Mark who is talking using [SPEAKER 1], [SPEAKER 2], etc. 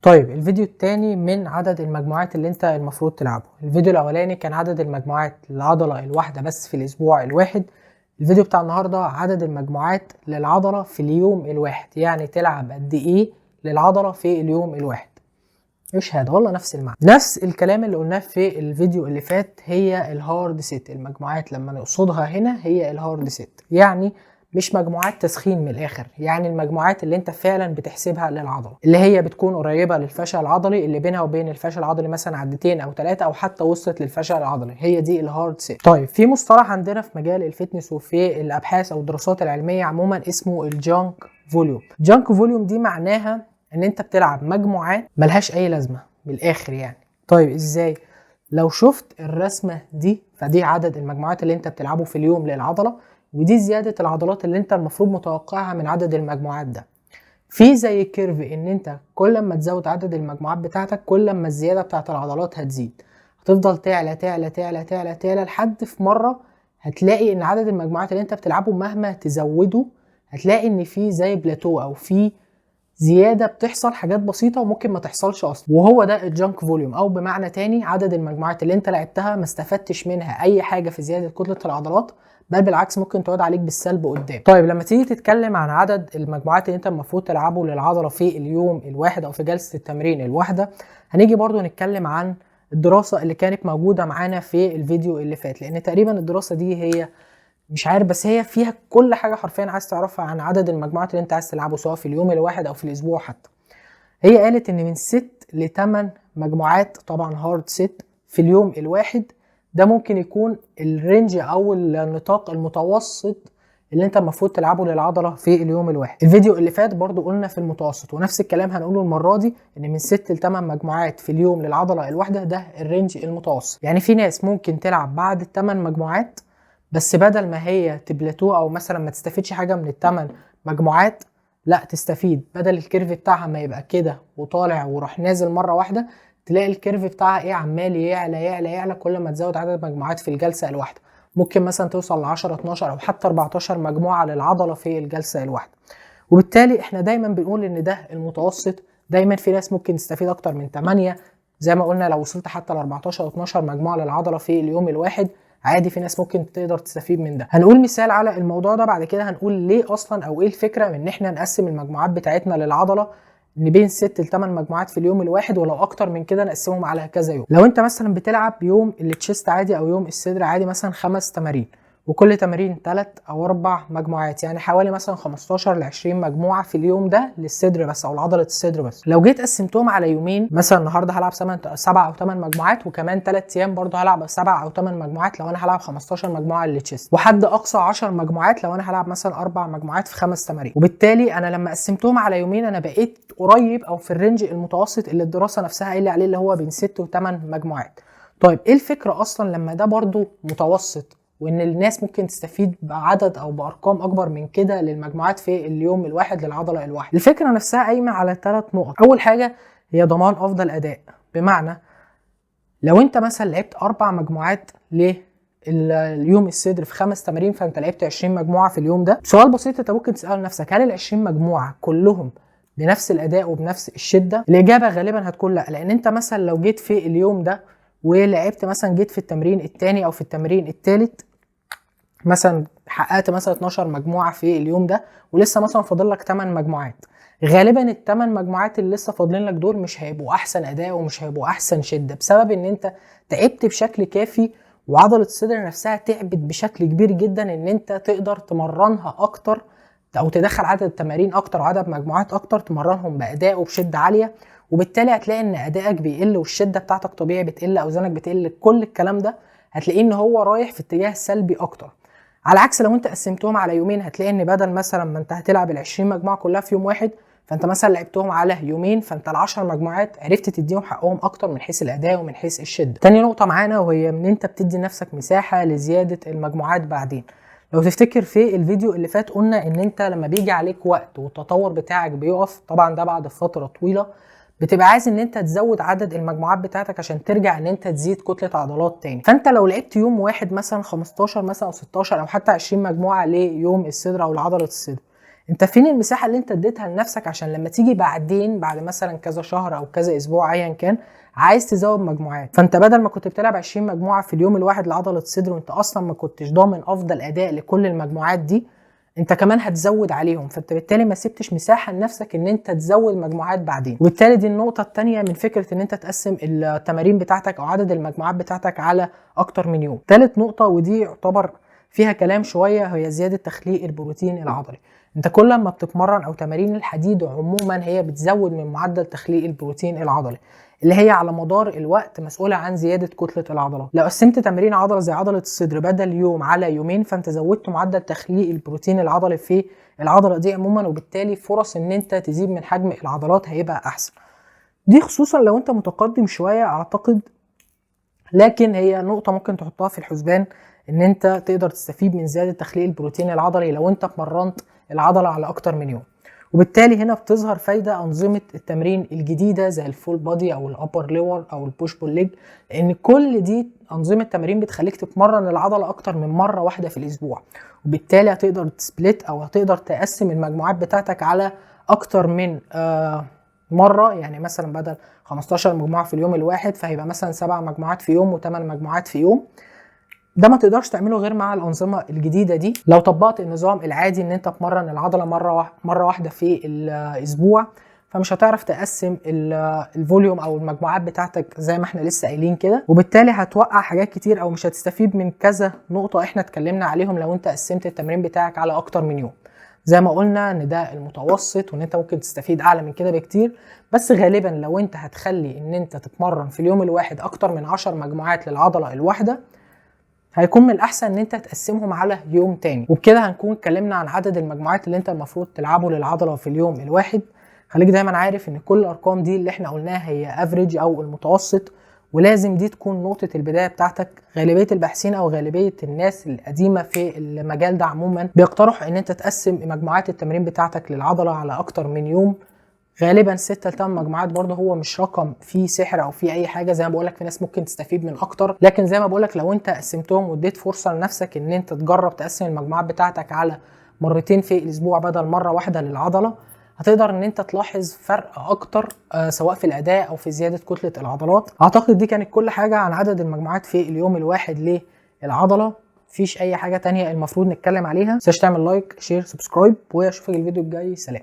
[SPEAKER 1] طيب الفيديو التاني من عدد المجموعات اللي انت المفروض تلعبه. الفيديو الاولاني كان عدد المجموعات للعضلة الواحدة بس في الاسبوع الواحد. الفيديو بتاع النهاردة عدد المجموعات للعضلة في اليوم الواحد، يعني تلعب قد ايه للعضلة في اليوم الواحد. مش هذا والله نفس المعنى، نفس الكلام اللي قلناه في الفيديو اللي فات. هي الهارد سيت، المجموعات لما نقصدها هنا هي الهارد سيت، يعني مش مجموعات تسخين من الاخر، يعني المجموعات اللي انت فعلا بتحسبها للعضله، اللي هي بتكون قريبه للفشل العضلي، اللي بينها وبين الفشل العضلي مثلا عدتين او ثلاثه او حتى وصلت للفشل العضلي، هي دي الهارد سيت. طيب في مصطلح عندنا في مجال الفتنس وفي الابحاث او الدراسات العلميه عموما اسمه الجانك فوليوم. جانك فوليوم دي معناها ان انت بتلعب مجموعات ملهاش اي لازمه من الاخر يعني. طيب ازاي؟ لو شفت الرسمه دي، فدي عدد المجموعات اللي انت بتلعبه في اليوم للعضله، ودي زياده العضلات اللي انت المفروض متوقعها من عدد المجموعات ده. في زي كيرف ان انت كل ما تزود عدد المجموعات بتاعتك كل ما الزياده بتاعت العضلات هتزيد، هتفضل تعلى تعلى تعلى تعلى تعلى لحد في مره هتلاقي ان عدد المجموعات اللي انت بتلعبه مهما تزوده هتلاقي ان في زي بلاتو او في زياده بتحصل، حاجات بسيطه وممكن ما تحصلش اصلا، وهو ده الجانك فوليوم، او بمعنى تاني عدد المجموعات اللي انت لعبتها ما استفدتش منها اي حاجه في زياده كتله العضلات، بل بالعكس ممكن تعود عليك بالسلب قدام. طيب لما تيجي تتكلم عن عدد المجموعات اللي انت المفروض تلعبه للعضله في اليوم الواحد او في جلسه التمرين الواحده، هنيجي برضو نتكلم عن الدراسه اللي كانت موجوده معانا في الفيديو اللي فات، لان تقريبا الدراسه دي هي مش عارف، بس هي فيها كل حاجه حرفيا عايز تعرفها عن عدد المجموعات اللي انت عايز تلعبه سواء في اليوم الواحد او في الاسبوع حتى. هي قالت ان من 6 ل 8 مجموعات طبعا هارد سيت في اليوم الواحد، ده ممكن يكون الرينج او النطاق المتوسط اللي انت المفروض تلعبه للعضله في اليوم الواحد. الفيديو اللي فات برضو قلنا في المتوسط، ونفس الكلام هنقوله المره دي، ان من 6 ل 8 مجموعات في اليوم للعضله الواحده ده الرينج المتوسط. يعني في ناس ممكن تلعب بعد ال8 مجموعات بس بدل ما هي تبلاتو او مثلا ما تستفيدش حاجه من ال8 مجموعات، لا تستفيد، بدل الكيرف بتاعها ما يبقى كده وطالع وراح نازل مره واحده، تلاقي الكيرف بتاعها ايه، عمال يعلى يعلى يعلى كل ما تزود عدد مجموعات في الجلسه الواحده. ممكن مثلا توصل ل 10 12 او حتى 14 مجموعه للعضله في الجلسه الواحده. وبالتالي احنا دايما بنقول ان ده المتوسط. دايما في ناس ممكن تستفيد اكتر من 8، زي ما قلنا لو وصلت حتى ل 14 او 12 مجموعه للعضله في اليوم الواحد عادي، في ناس ممكن تقدر تستفيد من ده. هنقول مثال على الموضوع ده بعد كده، هنقول ليه اصلا او ايه الفكره من ان احنا نقسم المجموعات بتاعتنا للعضله ان بين 6 ل 8 مجموعات في اليوم الواحد، ولو اكتر من كده نقسمهم على كذا يوم. لو انت مثلا بتلعب يوم التشيست عادي او يوم الصدر عادي مثلا 5 تمارين، وكل تمرين 3 او 4 مجموعات، يعني حوالي مثلا 15 ل 20 مجموعه في اليوم ده للصدر بس او لعضله الصدر بس. لو جيت قسمتهم على يومين، مثلا النهارده هلعب 7 او 8 مجموعات، وكمان 3 ايام برضه هلعب 7 او 8 مجموعات لو انا هلعب 15 مجموعه للتشيست، وحد اقصى 10 مجموعات لو انا هلعب مثلا 4 مجموعات في 5 تمارين. وبالتالي انا لما قسمتهم على يومين انا بقيت قريب او في الرينج المتوسط اللي الدراسه نفسها قايله عليه، اللي هو بين 6 و8 مجموعات. طيب ايه الفكره اصلا لما ده برضه متوسط وان الناس ممكن تستفيد بعدد او بارقام اكبر من كده للمجموعات في اليوم الواحد للعضله الواحده؟ الفكره نفسها قايمه على 3 نقط. اول حاجه هي ضمان افضل اداء، بمعنى لو انت مثلا لعبت 4 مجموعات اليوم الصدر في 5 تمارين، فانت لعبت 20 مجموعه في اليوم ده. سؤال بسيط انت ممكن تساله لنفسك، هل ال 20 مجموعه كلهم بنفس الاداء وبنفس الشده؟ الاجابه غالبا هتكون لا، لان انت مثلا لو جيت في اليوم ده ولعبت مثلا، جيت في التمرين الثاني او في التمرين الثالث مثلا حققت مثلا 12 مجموعه في اليوم ده، ولسه مثلا فاضل لك 8 مجموعات، غالبا ال8 مجموعات اللي لسه فاضلين لك دول مش هيبقوا احسن اداء ومش هيبقوا احسن شده، بسبب ان انت تعبت بشكل كافي وعضله الصدر نفسها تعبت بشكل كبير جدا ان انت تقدر تمرنها اكتر او تدخل عدد تمارين اكتر وعدد مجموعات اكتر تمرنهم باداء وبشده عاليه. وبالتالي هتلاقي ان ادائك بيقل والشده بتاعتك طبيعي بتقل، اوزانك بتقل، كل الكلام ده هتلاقيه ان هو رايح في اتجاه سلبي اكتر. على عكس لو انت قسمتهم على يومين، هتلاقي ان بدل مثلا ما انت هتلعب ال20 مجموعه كلها في يوم واحد، فانت مثلا لعبتهم على يومين، فانت ال10 مجموعات عرفت تديهم حقهم اكتر من حيث الاداء ومن حيث الشده. تاني نقطه معانا وهي ان انت بتدي نفسك مساحه لزياده المجموعات بعدين. لو تفتكر في الفيديو اللي فات قلنا ان انت لما بيجي عليك وقت والتطور بتاعك بيقف، طبعا ده بعد فتره طويله، بتبقى عايز ان انت تزود عدد المجموعات بتاعتك عشان ترجع ان انت تزيد كتله عضلات تاني. فانت لو لعبت يوم واحد مثلا 15 مثلا او 16 او حتى 20 مجموعه ليوم الصدر او لعضله الصدر، انت فين المساحه اللي انت اديتها لنفسك عشان لما تيجي بعدين بعد مثلا كذا شهر او كذا اسبوع ايا كان عايز تزود مجموعات؟ فانت بدل ما كنت بتلعب 20 مجموعه في اليوم الواحد لعضله الصدر وانت اصلا ما كنتش ضامن افضل اداء لكل المجموعات دي، انت كمان هتزود عليهم، فانت بالتالي ما سبتش مساحه لنفسك ان انت تزود مجموعات بعدين. وبالتالي دي النقطه الثانيه من فكره ان انت تقسم التمارين بتاعتك او عدد المجموعات بتاعتك على اكتر من يوم. ثالث نقطه ودي يعتبر فيها كلام شويه هي زياده تخليق البروتين العضلي. انت كل ما بتتمرن او تمارين الحديد عموما هي بتزود من معدل تخليق البروتين العضلي اللي هي على مدار الوقت مسؤولة عن زيادة كتلة العضلات. لو قسمت تمرين عضلة زي عضلة الصدر بدل يوم على يومين فانت زودت معدل تخليق البروتين العضلي في العضلة دي عموما، وبالتالي فرص ان انت تزيد من حجم العضلات هيبقى احسن. دي خصوصا لو انت متقدم شوية اعتقد، لكن هي نقطة ممكن تحطها في الحسبان ان انت تقدر تستفيد من زيادة تخليق البروتين العضلي لو انت اتمرنت العضلة على اكتر من يوم. وبالتالي هنا بتظهر فايدة أنظمة التمرين الجديدة زي الفول بادي أو الأبر لور أو البوش بول ليج، لأن كل دي أنظمة تمارين بتخليك تتمرن العضلة أكتر من مرة واحدة في الأسبوع، وبالتالي هتقدر تسبلت أو هتقدر تقسم المجموعات بتاعتك على أكتر من مرة. يعني مثلا بدل 15 مجموعة في اليوم الواحد فهيبقى مثلا 7 مجموعات في يوم و8 مجموعات في يوم. ده ما تقدرش تعمله غير مع الأنظمة الجديدة دي. لو طبقت النظام العادي ان انت تمرن العضلة مرة واحدة في الأسبوع فمش هتعرف تقسم الفوليوم او المجموعات بتاعتك زي ما احنا لسه قايلين كده، وبالتالي هتوقع حاجات كتير او مش هتستفيد من كذا نقطة احنا اتكلمنا عليهم لو انت قسمت التمرين بتاعك على اكتر من يوم. زي ما قلنا ان ده المتوسط وان انت ممكن تستفيد اعلى من كده بكتير، بس غالبا لو انت هتخلي ان انت تتمرن في اليوم الواحد اكتر من 10 مجموعات للعضلة الواحدة هيكون من الاحسن ان انت تقسمهم على يوم تاني. وبكده هنكون اتكلمنا عن عدد المجموعات اللي انت المفروض تلعبه للعضله في اليوم الواحد. خليك دايما عارف ان كل الارقام دي اللي احنا قلناها هي افريج او المتوسط، ولازم دي تكون نقطه البدايه بتاعتك. غالبيه الباحثين او غالبيه الناس القديمه في المجال ده عموما بيقترحوا ان انت تقسم مجموعات التمرين بتاعتك للعضله على اكتر من يوم، غالبا 6 ل 8 مجموعات. برضه هو مش رقم فيه سحر او فيه اي حاجه، زي ما بقولك في ناس ممكن تستفيد من اكتر، لكن زي ما بقولك لو انت قسمتهم واديت فرصه لنفسك ان انت تجرب تقسم المجموعات بتاعتك على مرتين في الاسبوع بدل مره واحده للعضله، هتقدر ان انت تلاحظ فرق اكتر سواء في الاداء او في زياده كتله العضلات. اعتقد دي كانت كل حاجه عن عدد المجموعات في اليوم الواحد للعضله. مفيش اي حاجه تانية المفروض نتكلم عليها. متنساش تعمل لايك شير سبسكرايب، واشوفك الفيديو الجاي. سلام.